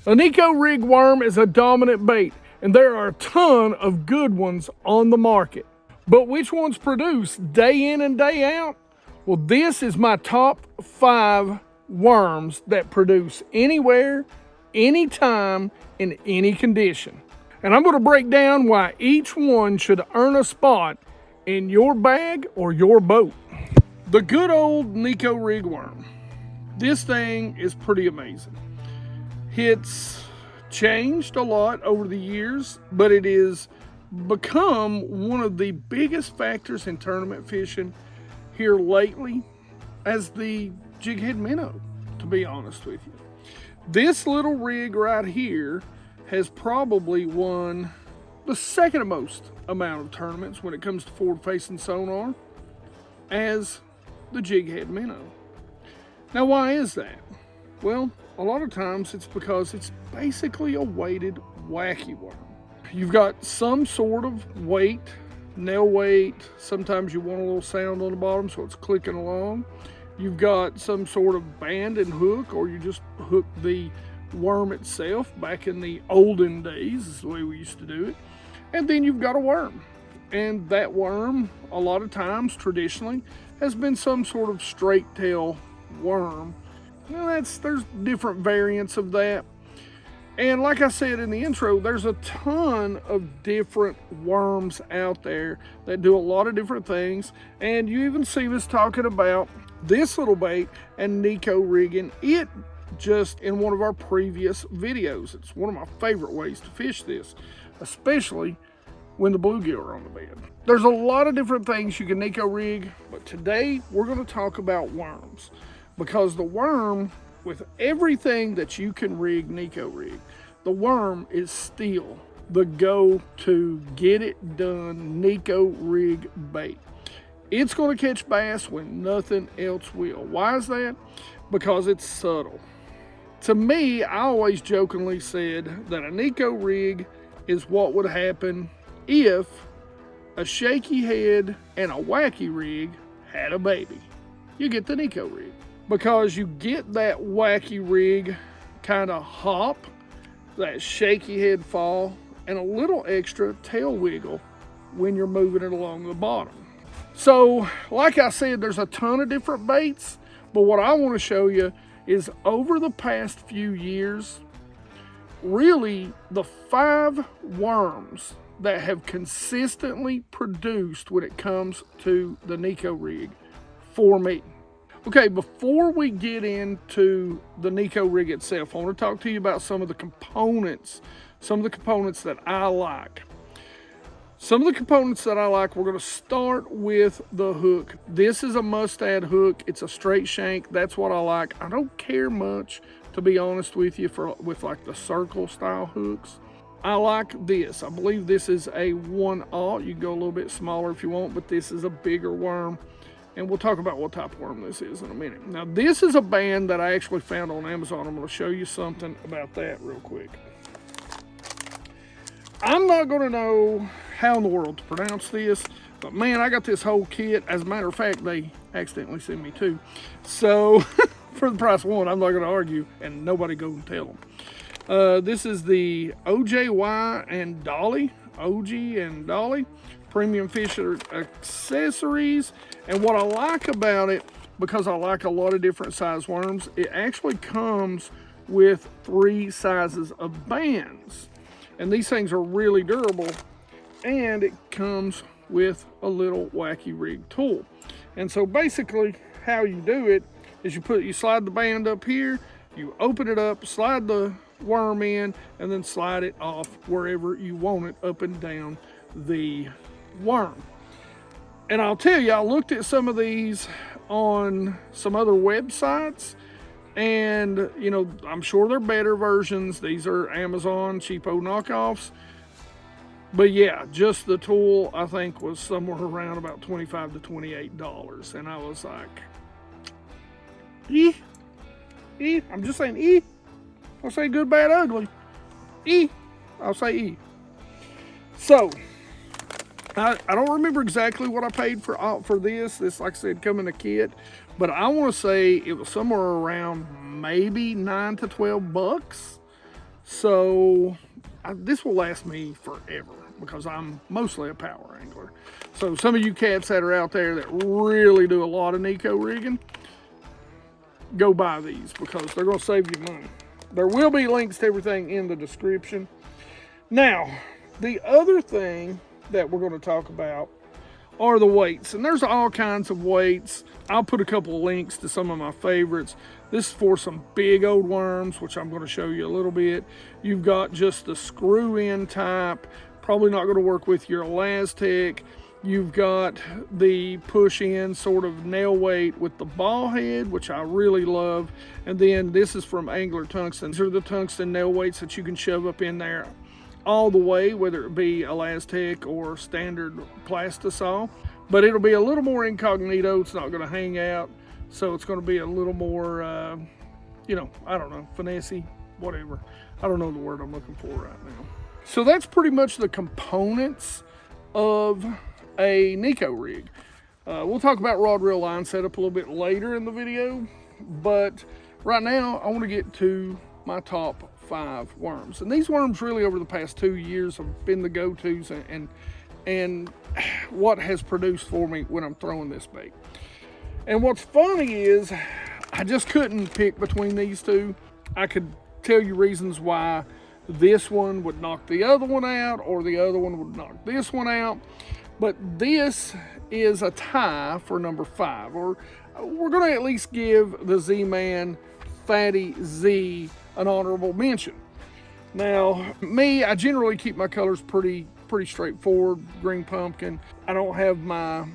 A Neko rig worm is a dominant bait, and there are a ton of good ones on the market. But which ones produce day in and day out? Well, this is my top 5 worms that produce anywhere, anytime, in any condition. And I'm going to break down why each one should earn a spot in your bag or your boat. The good old Neko rig worm. This thing is pretty amazing. It's changed a lot over the years, but it has become one of the biggest factors in tournament fishing here lately as the jig head minnow, to be honest with you. This little rig right here has probably won the second most amount of tournaments when it comes to forward-facing sonar as the jig head minnow. Now, why is that? Well, a lot of times it's because it's basically a weighted wacky worm. You've got some sort of weight, nail weight. Sometimes you want a little sound on the bottom so it's clicking along. You've got some sort of band and hook, or you just hook the worm itself. Back in the olden days is the way we used to do it. And then you've got a worm. And that worm, a lot of times traditionally, has been some sort of straight tail worm. Well, there's different variants of that. And like I said in the intro, there's a ton of different worms out there that do a lot of different things. And you even see us talking about this little bait and Neko rigging it just in one of our previous videos. It's one of my favorite ways to fish this, especially when the bluegill are on the bed. There's a lot of different things you can Neko rig, but today we're going to talk about worms. Because the worm, with everything that you can rig Neko rig, the worm is still the go-to get it done Neko rig bait. It's going to catch bass when nothing else will. Why is that? Because it's subtle. To me, I always jokingly said that a Neko rig is what would happen if a shaky head and a wacky rig had a baby. You get the Neko rig. Because you get that wacky rig kind of hop, that shaky head fall, and a little extra tail wiggle when you're moving it along the bottom. So, like I said, there's a ton of different baits, but what I want to show you is over the past few years, really the 5 worms that have consistently produced when it comes to the Neko rig for me. Okay, before we get into the Neko rig itself, I want to talk to you about some of the components that I like. Some of the components that I like, we're going to start with the hook. This is a mustad hook. It's a straight shank. That's what I like. I don't care much, to be honest with you, with like the circle style hooks. I like this. I believe this is a 1/0. You can go a little bit smaller if you want, but this is a bigger worm. And we'll talk about what type of worm this is in a minute. Now, this is a band that I actually found on Amazon. I'm going to show you something about that real quick. I'm not going to know how in the world to pronounce this, but man, I got this whole kit. As a matter of fact, they accidentally sent me 2. So, for the price of 1, I'm not going to argue, and nobody go and tell them. This is the OJY and Dolly, OG and Dolly. Premium Fisher accessories. And what I like about it, because I like a lot of different size worms, it actually comes with 3 sizes of bands. And these things are really durable, and it comes with a little wacky rig tool. And so basically how you do it is you slide the band up here, you open it up, slide the worm in, and then slide it off wherever you want it, up and down the worm. And I'll tell you, I looked at some of these on some other websites, and you know, I'm sure they're better versions. These are Amazon cheapo knockoffs, but yeah, just the tool I think was somewhere around about $25 to $28, and I was like, I'm just saying I'll say good, bad, ugly. I'll say E. So I don't remember exactly what I paid for this. This, like I said, come in a kit, but I want to say it was somewhere around maybe $9 to $12 So this will last me forever because I'm mostly a power angler. So some of you cats that are out there that really do a lot of Neko rigging, go buy these because they're going to save you money. There will be links to everything in the description. Now, the other thing that we're going to talk about are the weights, and there's all kinds of weights. I'll put a couple of links to some of my favorites. This is for some big old worms, which I'm going to show you a little bit. You've got just the screw-in type, probably not going to work with your Elastec. You've got the push-in sort of nail weight with the ball head, which I really love. And then this is from Angler Tungsten. These are the tungsten nail weights that you can shove up in there all the way, whether it be Elastec or standard plastisol. But it'll be a little more incognito. It's not going to hang out. So it's going to be a little more, you know, I don't know, finessey, whatever. I don't know the word I'm looking for right now. So that's pretty much the components of a Neko rig. We'll talk about rod reel line setup a little bit later in the video, but right now I want to get to my top 5 worms. And these worms really over the past 2 years have been the go-tos and what has produced for me when I'm throwing this bait. And what's funny is I just couldn't pick between these two. I could tell you reasons why this one would knock the other one out or the other one would knock this one out. But this is a tie for number 5, or we're going to at least give the Z-Man FattyZ an honorable mention. Now, me, I generally keep my colors pretty straightforward. Green pumpkin. I don't have my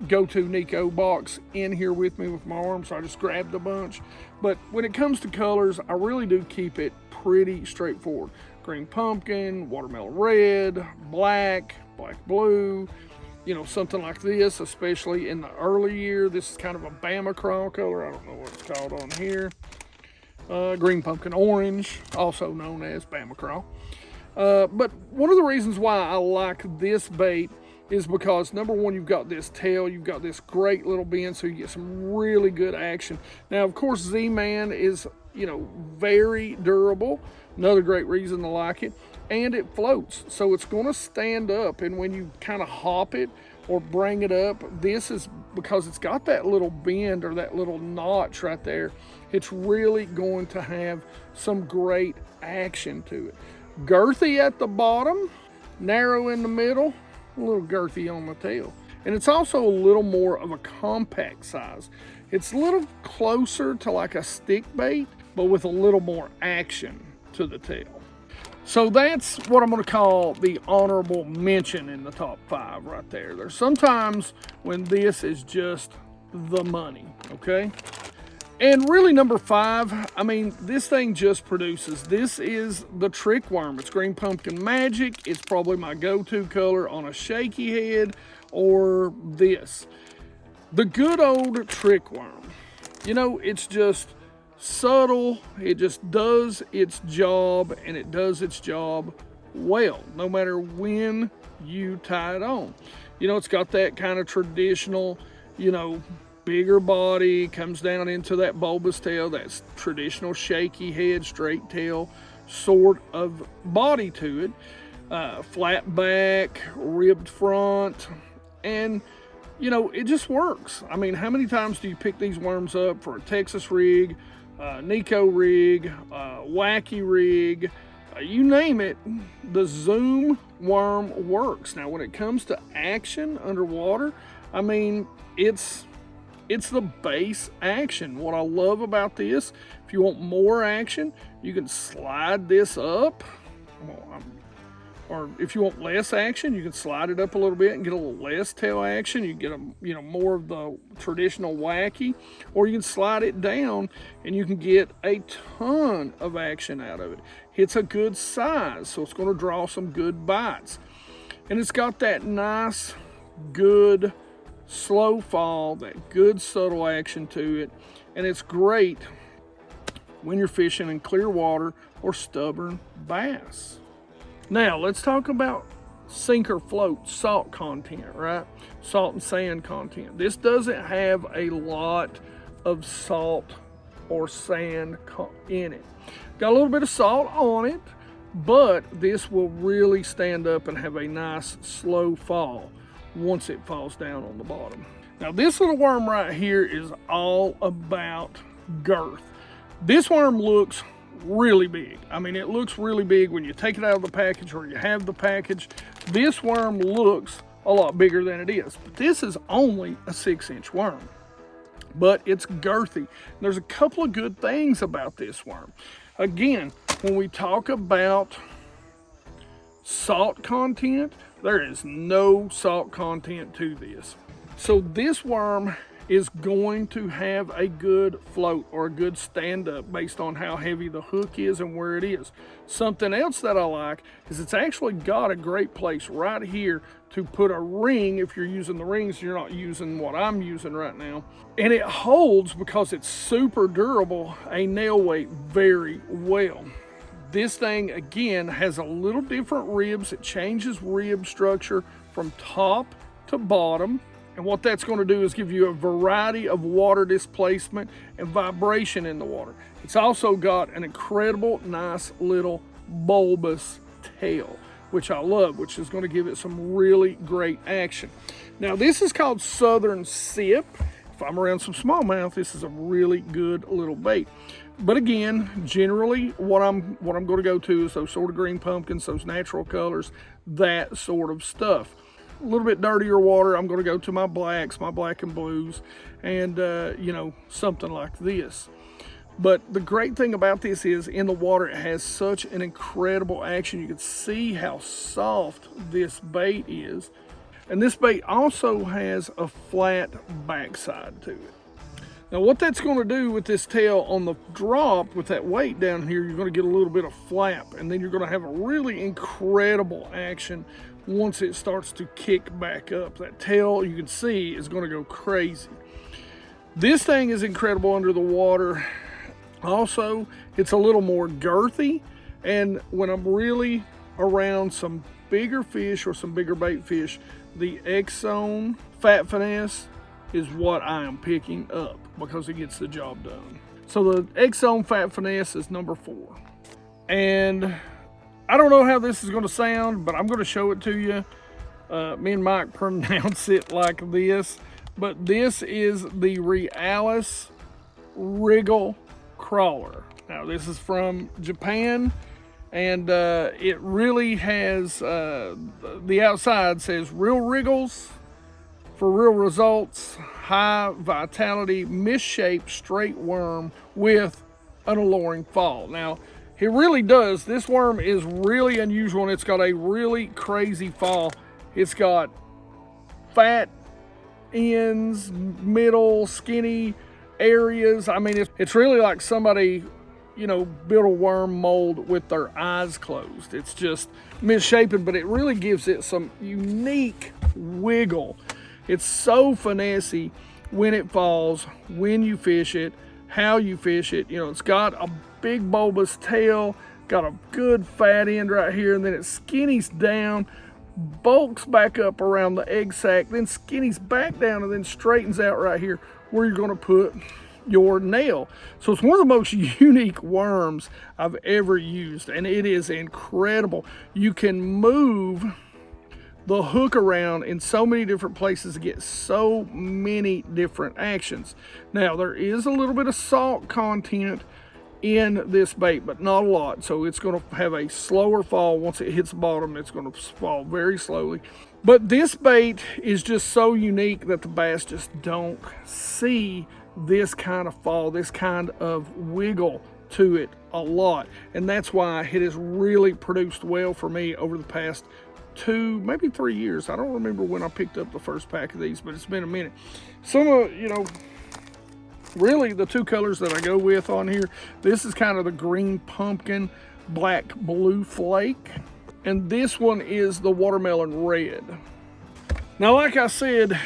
go-to Neko box in here with me with my arms, so I just grabbed a bunch. But when it comes to colors, I really do keep it pretty straightforward. Green pumpkin, watermelon red, black blue, you know, something like this, especially in the early year. This is kind of a Bama crawl color. I don't know what it's called on here. Green pumpkin orange, also known as Bama crawl. But one of the reasons why I like this bait is because, number one, you've got this tail, you've got this great little bend, so you get some really good action. Now, of course, Z-Man is, you know, very durable. Another great reason to like it. And it floats, so it's going to stand up. And when you kind of hop it or bring it up, this is because it's got that little bend or that little notch right there. It's really going to have some great action to it. Girthy at the bottom, narrow in the middle, a little girthy on the tail. And it's also a little more of a compact size. It's a little closer to like a stick bait, but with a little more action to the tail. So that's what I'm going to call the honorable mention in the top 5 right there. There's sometimes when this is just the money, okay? And really number 5, I mean, this thing just produces. This is the trick worm. It's Green Pumpkin Magic. It's probably my go-to color on a shaky head or this. The good old trick worm. You know, it's just subtle. It just does its job, and it does its job well, no matter when you tie it on. You know, it's got that kind of traditional, you know, bigger body, comes down into that bulbous tail, that's traditional shaky head, straight tail sort of body to it. Flat back, ribbed front, and you know, it just works. I mean, how many times do you pick these worms up for a Texas rig, Neko rig, wacky rig, you name it, the Zoom worm works. Now, when it comes to action underwater, I mean, it's the base action. What I love about this, if you want more action, you can slide this up. Or if you want less action, you can slide it up a little bit and get a little less tail action. You get more of the traditional wacky, or you can slide it down and you can get a ton of action out of it. It's a good size, so it's going to draw some good bites. And it's got that nice, good, slow fall, that good subtle action to it. And it's great when you're fishing in clear water or stubborn bass. Now, let's talk about sink or float salt content, right? Salt and sand content. This doesn't have a lot of salt or sand in it. Got a little bit of salt on it, but this will really stand up and have a nice slow fall once it falls down on the bottom. Now this little worm right here is all about girth. This worm looks really big. I mean, it looks really big when you take it out of the package or you have the package. This worm looks a lot bigger than it is, but this is only a 6-inch worm, but it's girthy. There's a couple of good things about this worm. Again, when we talk about salt content, there is no salt content to this. So this worm is going to have a good float or a good stand up based on how heavy the hook is and where it is. Something else that I like is it's actually got a great place right here to put a ring. If you're using the rings, you're not using what I'm using right now. And it holds, because it's super durable, a nail weight very well. This thing, again, has a little different ribs. It changes rib structure from top to bottom. And what that's going to do is give you a variety of water displacement and vibration in the water. It's also got an incredible, nice little bulbous tail, which I love, which is going to give it some really great action. Now this is called Southern Sip. If I'm around some smallmouth, this is a really good little bait. But again, generally what I'm going to go to is those sort of green pumpkins, those natural colors, that sort of stuff. A little bit dirtier water, I'm going to go to my blacks, my black and blues, and you know, something like this. But the great thing about this is in the water it has such an incredible action. You can see how soft this bait is. And this bait also has a flat backside to it. Now what that's going to do with this tail on the drop, with that weight down here, you're going to get a little bit of flap, and then you're going to have a really incredible action once it starts to kick back up. That tail, you can see, is going to go crazy. This thing is incredible under the water. Also, it's a little more girthy, and when I'm really around some bigger fish or some bigger bait fish, the X-Zone Fat Finesse is what I am picking up because it gets the job done. So the X-Zone Fat Finesse is number 4. And I don't know how this is going to sound, but I'm going to show it to you. Me and Mike pronounce it like this, but this is the Realis Wrigle Crawler. Now this is from Japan, and it really has, the outside says real wriggles for real results, high vitality, misshaped straight worm with an alluring fall. Now, it really does. This worm is really unusual, and it's got a really crazy fall. It's got fat ends, middle, skinny areas. I mean, it's really like somebody, you know, built a worm mold with their eyes closed. It's just misshapen, but it really gives it some unique wiggle. It's so finessey when it falls, when you fish it, how you fish it. You know, it's got a big bulbous tail, got a good fat end right here, and then it skinnies down, bulks back up around the egg sac, then skinnies back down, and then straightens out right here where you're going to put your nail. So it's one of the most unique worms I've ever used, and it is incredible. You can move the hook around in so many different places to get so many different actions. Now there is a little bit of salt content in this bait, but not a lot, so it's going to have a slower fall. Once it hits the bottom, it's going to fall very slowly. But this bait is just so unique that the bass just don't see this kind of fall, this kind of wiggle to it a lot, and that's why it has really produced well for me over the past 2, maybe 3 years. I don't remember when I picked up the first pack of these, but it's been a minute. Some of, you know, really the 2 colors that I go with on here, this is kind of the green pumpkin, black blue flake, and this one is the watermelon red. Now, like I said,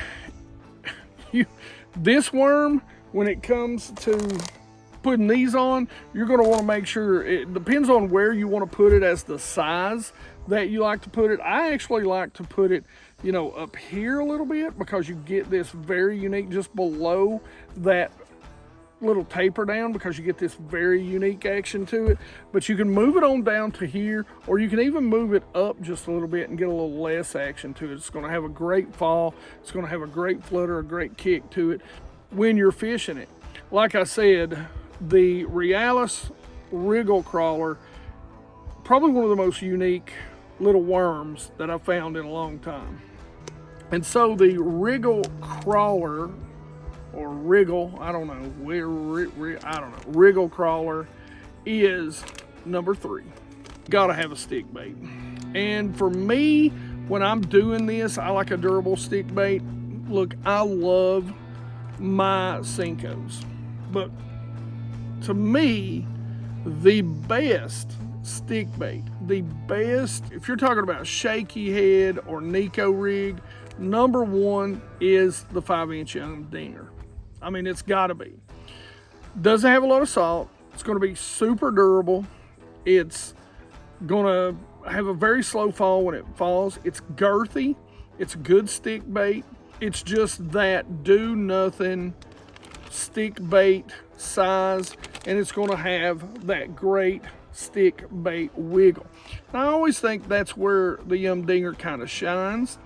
this worm, when it comes to putting these on, you're going to want to make sure, it depends on where you want to put it as the size that you like to put it. I actually like to put it, you know, up here a little bit, because you get this very unique just below that little taper down because you get this very unique action to it, but you can move it on down to here, or you can even move it up just a little bit and get a little less action to it. It's going to have a great fall. It's going to have a great flutter, a great kick to it when you're fishing it. Like I said, the Realis Wrigle crawler, probably one of the most unique little worms that I've found in a long time. And so the Wrigle crawler, or Wrigle, I don't know, Wrigle crawler is number 3. Gotta have a stick bait. And for me, when I'm doing this, I like a durable stick bait. Look, I love my Senkos, but to me, the best stick bait, the best, if you're talking about shaky head or Neko rig, number 1 is the 5-inch young dinger. I mean, it's gotta be. Doesn't have a lot of salt. It's gonna be super durable. It's gonna have a very slow fall when it falls. It's girthy. It's a good stick bait. It's just that do nothing stick bait size, and it's gonna have that great stick bait wiggle. And I always think that's where the young dinger kind of shines,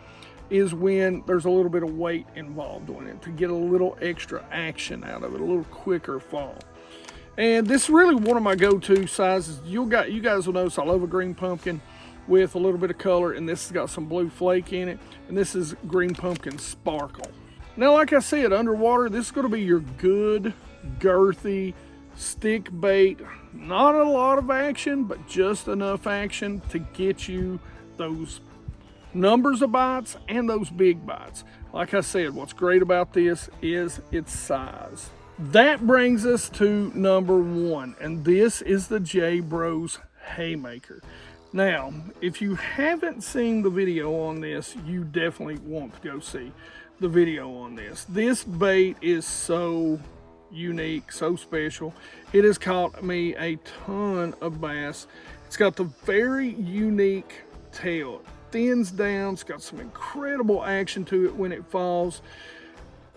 is when there's a little bit of weight involved in it to get a little extra action out of it, a little quicker fall. And this is really one of my go-to sizes. You guys will notice I love a green pumpkin with a little bit of color, and this has got some blue flake in it, and this is green pumpkin sparkle. Now, like I said, underwater, this is going to be your good, girthy stick bait. Not a lot of action, but just enough action to get you those numbers of bites and those big bites. Like I said, what's great about this is its size. That brings us to number 1, and this is the J Bros Haymaker. Now, if you haven't seen the video on this, you definitely want to go see the video on this. This bait is so unique, so special. It has caught me a ton of bass. It's got the very unique tail. It thins down. It's got some incredible action to it when it falls.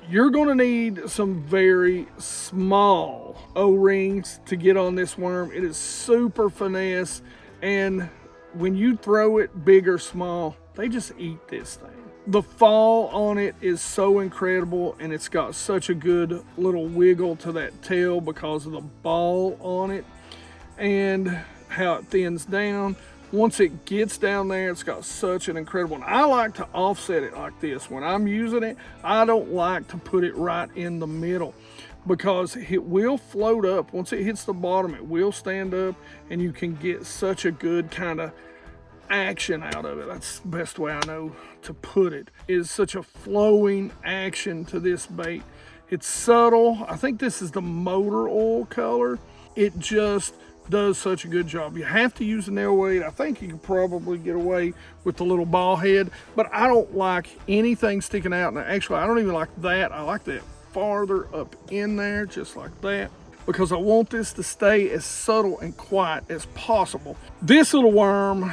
You're going to need some very small O-rings to get on this worm. It is super finesse, and when you throw it big or small, they just eat this thing. The fall on it is so incredible, and it's got such a good little wiggle to that tail because of the ball on it and how it thins down. Once it gets down there, it's got such an incredible, and I like to offset it like this. When I'm using it, I don't like to put it right in the middle because it will float up. Once it hits the bottom, it will stand up, and you can get such a good kind of action out of it. That's the best way I know to put it, is such a flowing action to this bait. It's subtle. I think this is the motor oil color. It just does such a good job. You have to use a nail weight. I think you can probably get away with the little ball head, but I don't like anything sticking out. And actually, I don't even like that. I like that farther up in there, just like that, because I want this to stay as subtle and quiet as possible. This little worm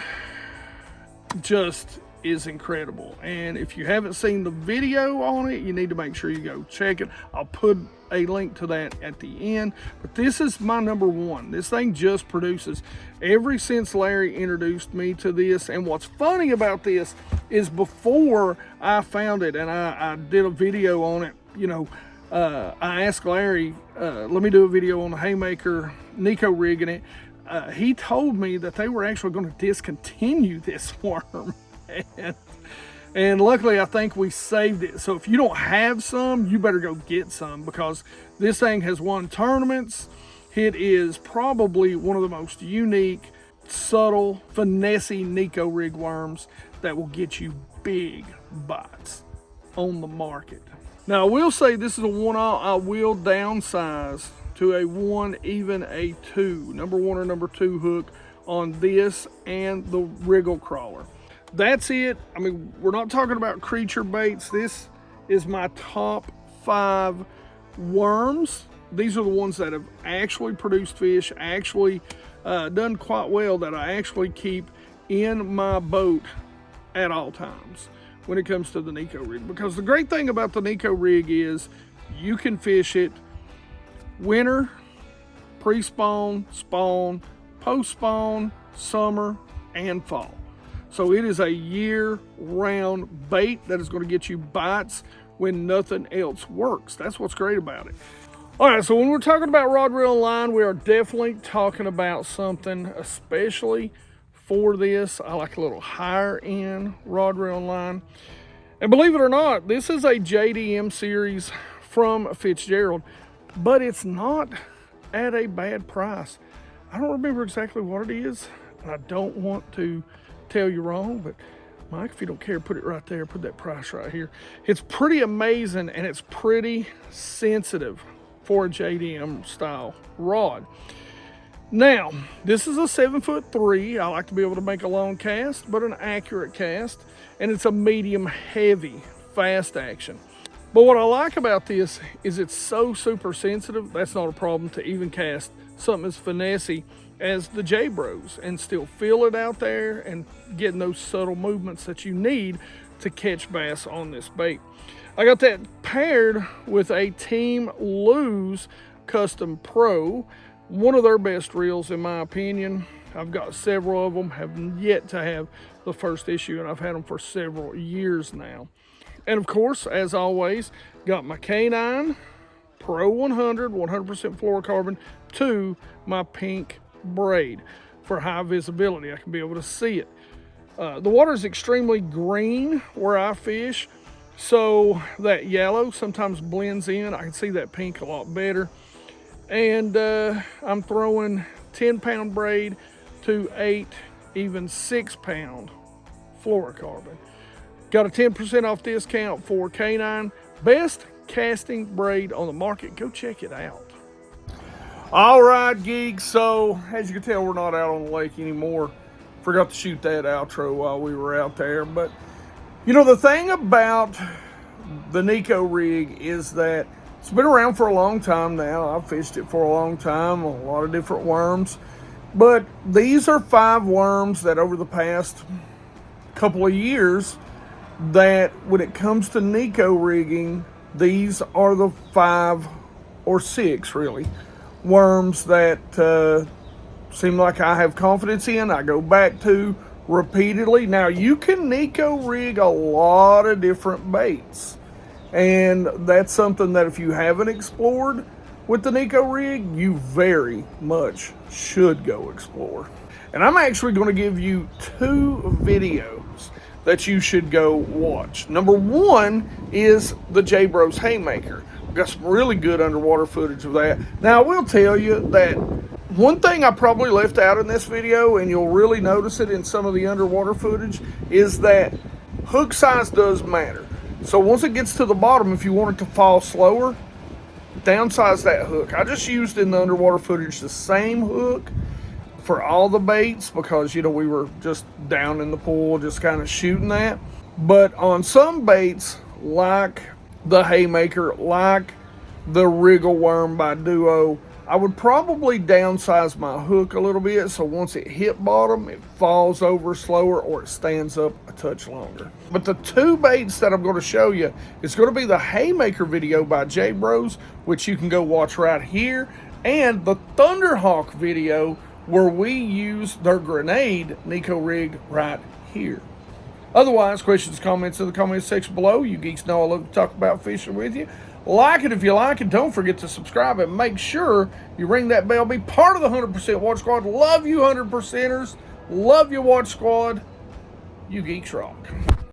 just is incredible, and if you haven't seen the video on it, you need to make sure you go check it. I'll put a link to that at the end, but this is my number 1. This thing just produces ever since Larry introduced me to this. And what's funny about this is before I found it and I did a video on it, you know, I asked Larry, let me do a video on the Haymaker Nico rigging it. He told me that they were actually going to discontinue this worm. And luckily, I think we saved it. So if you don't have some, you better go get some, because this thing has won tournaments. It is probably one of the most unique, subtle, finessey Neko rig worms that will get you big bites on the market. Now, I will say this is a one-off. I will downsize to a 1, even a 2, number 1 or number 2 hook on this and the Wrigle crawler. That's it. I mean, we're not talking about creature baits. This is my top 5 worms. These are the ones that have actually produced fish, actually done quite well, that I actually keep in my boat at all times when it comes to the Neko rig. Because the great thing about the Neko rig is you can fish it winter, pre-spawn, spawn, post-spawn, summer, and fall. So it is a year-round bait that is going to get you bites when nothing else works. That's what's great about it. All right, so when we're talking about rod, reel, and line, we are definitely talking about something especially for this. I like a little higher end rod, reel, and line. And believe it or not, this is a JDM series from Fitzgerald, but it's not at a bad price. I don't remember exactly what it is, and I don't want to tell you wrong, but Mike, if you don't care, put it right there, put that price right here. It's pretty amazing, and it's pretty sensitive for a JDM style rod. Now, this is a 7'3". I like to be able to make a long cast, but an accurate cast, and it's a medium heavy, fast action. But what I like about this is it's so super sensitive, that's not a problem to even cast something as finessey as the J-Bros and still feel it out there and getting those subtle movements that you need to catch bass on this bait. I got that paired with a Team Lose Custom Pro, one of their best reels in my opinion. I've got several of them, have yet to have the first issue, and I've had them for several years now. And of course, as always, got my K9 Pro 100 fluorocarbon to my pink braid for high visibility. I can be able to see it. The water is extremely green where I fish, so that yellow sometimes blends in. I can see that pink a lot better. And I'm throwing 10-pound braid to 8, even 6-pound fluorocarbon. Got a 10% off discount for K9. Best casting braid on the market. Go check it out. All right, geeks. So, as you can tell, we're not out on the lake anymore. Forgot to shoot that outro while we were out there. But, you know, the thing about the Neko rig is that it's been around for a long time now. I've fished it for a long time, a lot of different worms. But these are 5 worms that over the past couple of years, that when it comes to Neko rigging, these are the 5 or 6 really worms that seem like I have confidence in. I go back to repeatedly. Now you can Neko rig a lot of different baits, and that's something that if you haven't explored with the Neko rig, you very much should go explore. And I'm actually going to give you 2 videos that you should go watch. Number 1 is the J-Bros Haymaker. We've got some really good underwater footage of that. Now, I will tell you that one thing I probably left out in this video, and you'll really notice it in some of the underwater footage, is that hook size does matter. So once it gets to the bottom, if you want it to fall slower, downsize that hook. I just used in the underwater footage the same hook for all the baits because, you know, we were just down in the pool just kind of shooting that. But on some baits like the Haymaker, like the Wrigle worm by Duo, I would probably downsize my hook a little bit so once it hit bottom, it falls over slower or it stands up a touch longer. But the 2 baits that I'm going to show you is going to be the Haymaker video by J-Bros, which you can go watch right here, and the Thunderhawk video where we use their grenade Neko rig right here. Otherwise, questions, comments in the comments section below. You geeks know I love to talk about fishing with you. Like it if you like it. Don't forget to subscribe and make sure you ring that bell. Be part of the 100% Watch Squad. Love you 100%ers. Love you, Watch Squad. You geeks rock.